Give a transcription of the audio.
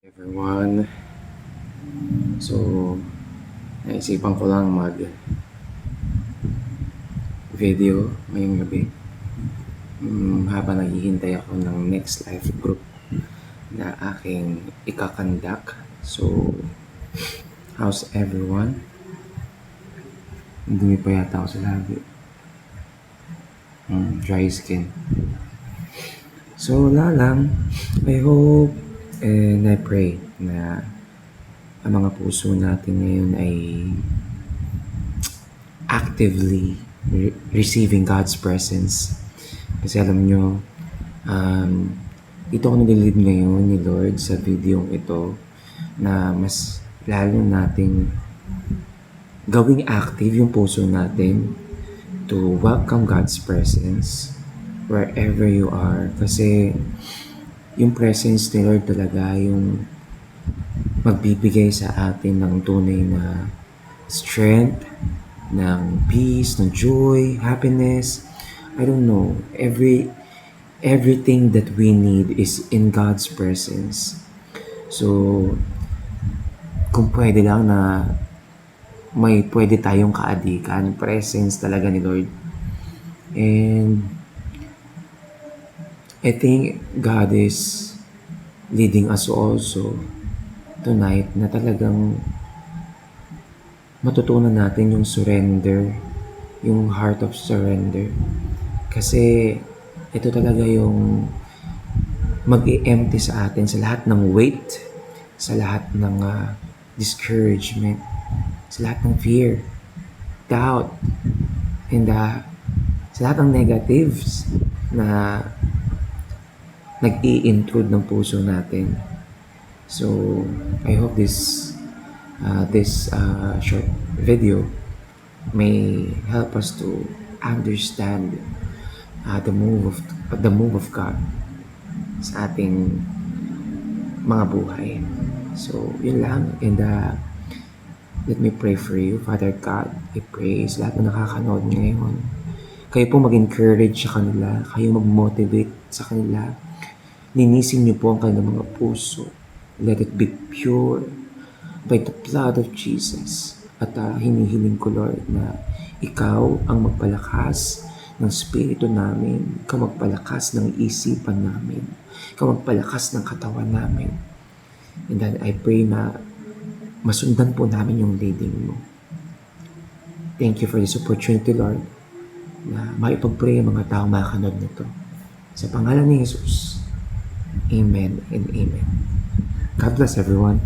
Everyone. So, naisipan ko lang mag-video ngayong gabi habang naghihintay ako ng next live group na aking ikakandak. So, how's everyone? Dumi pa yata ako sa labi. Dry skin. So, wala lang. I hope and I pray na ang mga puso natin ngayon ay actively receiving God's presence. Kasi alam nyo, ito ako nililid ngayon ni Lord sa video ito na mas lalo nating gawing active yung puso natin to welcome God's presence wherever you are. Kasi yung presence ni Lord talaga yung magbibigay sa atin ng tunay na strength, ng peace, ng joy, happiness. I don't know. Everything that we need is in God's presence. So, kung pwede lang na may pwede tayong kaadikan, presence talaga ni Lord. And I think God is leading us also tonight na talagang matutunan natin yung surrender, yung heart of surrender. Kasi ito talaga yung mag-i-empty sa atin sa lahat ng weight, sa lahat ng discouragement, sa lahat ng fear, doubt, and sa lahat ng negatives na nag-i-intrude ng puso natin. So, I hope this short video may help us to understand the move of God sa ating mga buhay. So, yun lang. And let me pray for you. Father God, I pray sa lahat na nakakanood ngayon. Kayo po mag-encourage sa kanila. Kayo mag-motivate sa kanila. Linisin niyo po ang kanilang mga puso. Let it be pure by the blood of Jesus. At hinihiling ko, Lord, na Ikaw ang magpalakas ng spirito namin. Ikaw magpalakas ng isipan namin. Ikaw magpalakas ng katawan namin. And then I pray na masundan po namin yung leading mo. Thank you for this opportunity, Lord, na maipag-pray ang mga tao makakanood nito. Sa pangalan ni Jesus. Amen and amen. God bless everyone.